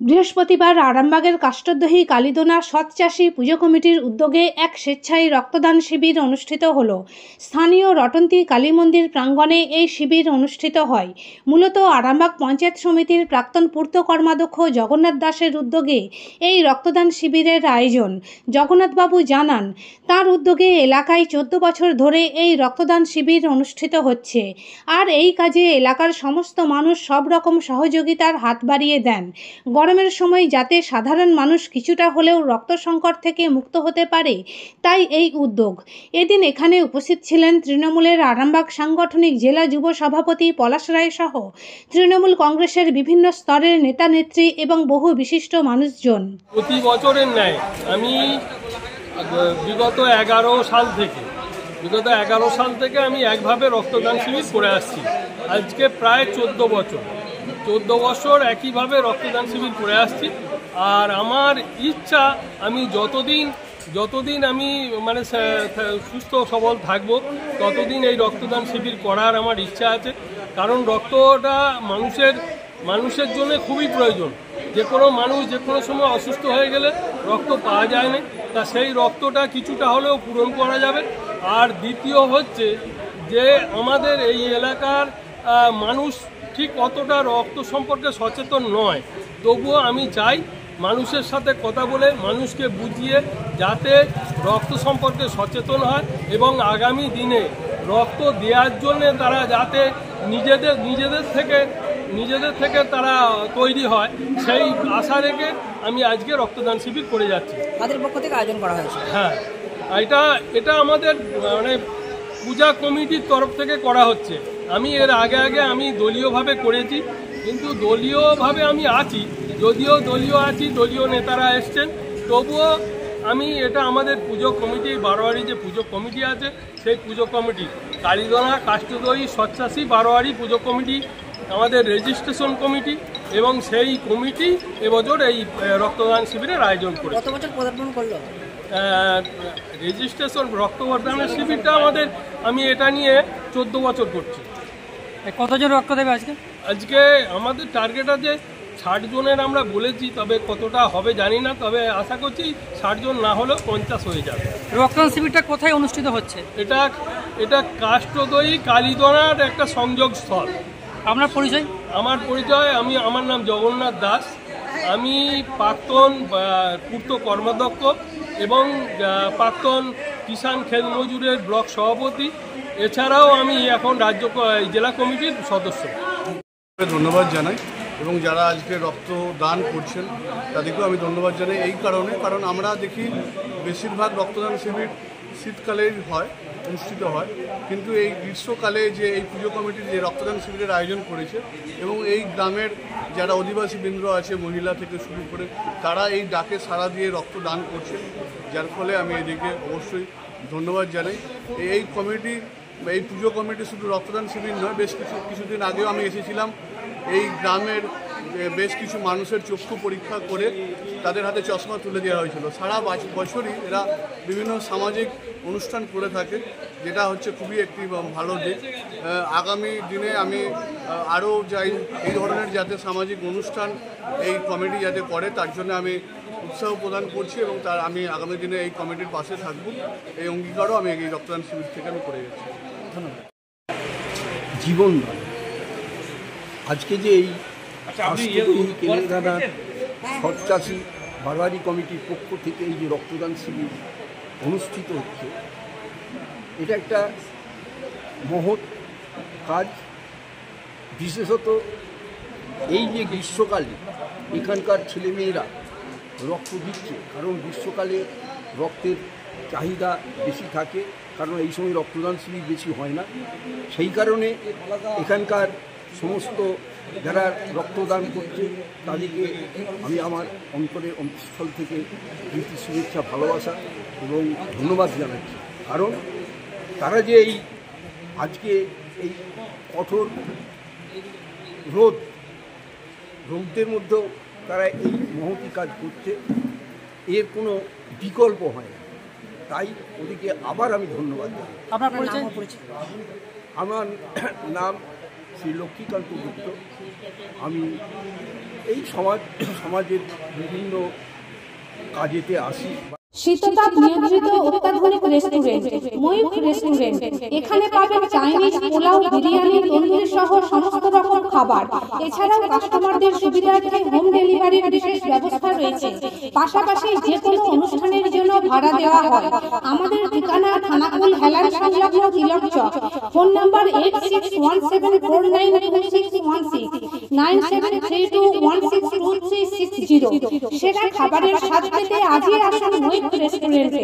বৃহস্পতিবার আরামবাগের কাষ্টদ্বহী কালীদোনা সৎচাষী পুজো কমিটির উদ্যোগে এক স্বেচ্ছায় রক্তদান শিবির অনুষ্ঠিত হল। স্থানীয় রটন্তী কালী মন্দির প্রাঙ্গণে এই শিবির অনুষ্ঠিত হয়। মূলত আরামবাগ পঞ্চায়েত সমিতির প্রাক্তন পূর্ত কর্মাধ্যক্ষ জগন্নাথ দাসের উদ্যোগে এই রক্তদান শিবিরের আয়োজন। জগন্নাথবাবু জানান, তার উদ্যোগে এলাকায় 14 বছর ধরে এই রক্তদান শিবির অনুষ্ঠিত হচ্ছে, আর এই কাজে এলাকার সমস্ত মানুষ সব রকম সহযোগিতার হাত বাড়িয়ে দেন। গরমের সময় যাতে সাধারণ মানুষ কিছুটা হলেও রক্ত সংকট থেকে মুক্ত হতে পারে, তাই এই উদ্যোগ। এদিন এখানে উপস্থিত ছিলেন তৃণমূলের আরামবাগ সাংগঠনিক জেলা যুব সভাপতি পলাশ রায় সহ তৃণমূল কংগ্রেসের বিভিন্ন স্তরের নেতা নেত্রী এবং বহু বিশিষ্ট মানুষজন। প্রতি বছরের ন্যায় আমি বিগত 11 সাল থেকে আমি একভাবে রক্তদান শিবির করে আসছি। আজকে প্রায় 14 বছর একইভাবে রক্তদান শিবির করে আসছি। আর আমার ইচ্ছা, আমি যতদিন আমি সুস্থ সবল থাকবো, ততদিন এই রক্তদান শিবির করার আমার ইচ্ছা আছে। কারণ রক্তটা মানুষের জন্য খুবই প্রয়োজন। যে কোনো মানুষ যে কোনো সময় অসুস্থ হয়ে গেলে রক্ত পাওয়া যায় না, তা সেই রক্তটা কিছুটা হলেও পূরণ করা যাবে। আর দ্বিতীয় হচ্ছে যে আমাদের এই এলাকার মানুষ ঠিক অতটা রক্ত সম্পর্কে সচেতন নয়। তবুও আমি চাই মানুষের সাথে কথা বলে মানুষকে বুঝিয়ে যাতে রক্ত সম্পর্কে সচেতন হয় এবং আগামী দিনে রক্ত দেওয়ার জন্য তারা যাতে নিজেদের থেকে তারা তৈরি হয়, সেই আশা রেখে আমি আজকে রক্তদান শিবির করে যাচ্ছি। তাদের পক্ষ থেকে আয়োজন করা হয়েছে। হ্যাঁ, এটা আমাদের পূজা কমিটির তরফ থেকে করা হচ্ছে। আমি এর আগে আমি দলীয়ভাবে করেছি, কিন্তু দলীয়ভাবে আমি আছি, যদিও দলীয় নেতারা এসছেন, তবুও আমি এটা আমাদের পুজো কমিটি, বারোয়ারি যে পুজো কমিটি আছে, সেই পুজো কমিটি কালীদোনা কাষ্টদ্বহী সৎচাষী বারোয়ারি পুজো কমিটি, আমাদের রেজিস্ট্রেশন কমিটি, এবং সেই কমিটি এবছর এই রক্তদান শিবিরের আয়োজন করে। কত বছর পদার্পণ করলো? রেজিস্ট্রেশন রক্তদানের শিবিরটা আমি এটা নিয়ে 14 বছর করছি। কতজন রক্ত দেবে আজকে আমাদের টার্গেট আছে 60 জনের আমরা বলেছি, তবে কতটা হবে জানি না, তবে আশা করছি 60 জন না হলেও 50 হয়ে যাবে। রক্তদান শিবিরটা কোথায় অনুষ্ঠিত হচ্ছে? এটা কাষ্টদ্বহী কালীদোনার একটা সংযোগ স্থল। আপনার পরিচয়? আমার নাম জগন্নাথ দাস। আমি প্রাক্তন পূর্ত কর্মাধ্যক্ষ এবং প্রাক্তন কিষাণ খেত মজুরের ব্লক সভাপতি। এছাড়াও আমি এখন জেলা কমিটির সদস্য। ধন্যবাদ জানাই, এবং যারা আজকে রক্তদান করছেন তাদেরকেও আমি ধন্যবাদ জানাই। এই কারণ আমরা দেখি বেশিরভাগ রক্তদান শিবির শীতকালেই অনুষ্ঠিত হয়, কিন্তু এই গ্রীষ্মকালে যে এই পুজো কমিটির যে রক্তদান শিবিরের আয়োজন করেছে, এবং এই গ্রামের যারা অধিবাসী বৃন্দ আছে, মহিলা থেকে শুরু করে, তারা এই ডাকে সাড়া দিয়ে রক্তদান করছে, যার ফলে আমি এদিকে অবশ্যই ধন্যবাদ জানাই। এই পুজো কমিটি শুধু রক্তদান শিবির নয়, বেশ কিছুদিন আগেও আমি এসেছিলাম। এই গ্রামের বেশ কিছু মানুষের চক্ষু পরীক্ষা করে তাদের হাতে চশমা তুলে দেওয়া হয়েছিল। সারা বছরই এরা বিভিন্ন সামাজিক অনুষ্ঠান করে থাকে, যেটা হচ্ছে খুবই একটি ভালো দিক। আগামী দিনে আমি আরও চাই এই ধরনের যাতে সামাজিক অনুষ্ঠান এই কমিটি যাতে করে, তার জন্য আমি উৎসাহ প্রদান করছি, এবং আমি আগামী দিনে এই কমিটির পাশে থাকব। এই অঙ্গীকারও আমি এই রক্তদান শিবির থেকে আমি করে যাচ্ছি। ধন্যবাদ। জীবন আজকে যে এই সৎচাষী বারোয়ারি কমিটির পক্ষ থেকে এই যে রক্তদান শিবির অনুষ্ঠিত হচ্ছে, এটা একটা মহৎ কাজ। বিশেষত এই যে গ্রীষ্মকালে এখানকার ছেলেমেয়েরা রক্ত দিচ্ছে, কারণ গ্রীষ্মকালে রক্তের চাহিদা বেশি থাকে, কারণ এই সময় রক্তদান শিবির বেশি হয় না। সেই কারণে এখানকার সমস্ত যারা রক্তদান করছে তাদেরকে আমি আমার অন্তঃস্থল থেকে প্রীতি, শুভেচ্ছা, ভালোবাসা এবং ধন্যবাদ জানাচ্ছি। কারণ তারা যে আজকে এই কঠোর রোদের মধ্যেও তারা এই মহতি কাজ করছে, এর কোনো বিকল্প হয় না। তাই ওদিকে আবার আমি ধন্যবাদ জানাই। আপনার পরিচয়? আমার নাম শ্রী লক্ষ্মীকান্ত গুপ্ত। আমি এই সমাজের বিভিন্ন কাজেতে আসি। শীততাপ নিয়ন্ত্রিত অত্যাধুনিক রেস্টুরেন্ট ময়ূখ রেস্টুরেন্ট। এখানে পাবেন চাইনিজ, পোলাও, বিরিয়ানি, তন্দুরি সহ সমস্ত রকম খাবার। এছাড়াও কাস্টমারদের সুবিধার্থে হোম ডেলিভারির বিশেষ ব্যবস্থা রয়েছে। পাশাপাশি যে কোনো অনুষ্ঠানের জন্য ভাড়া দেওয়া হয়। আমাদের ঠিকানা থানাকুল হেলান সংলগ্ন তিলক চক। Phone number 8617492616 9732162360। সেরা খাবারের স্বাদ পেতে আজই আসুন ময়ূখ রেস্টুরেন্টে।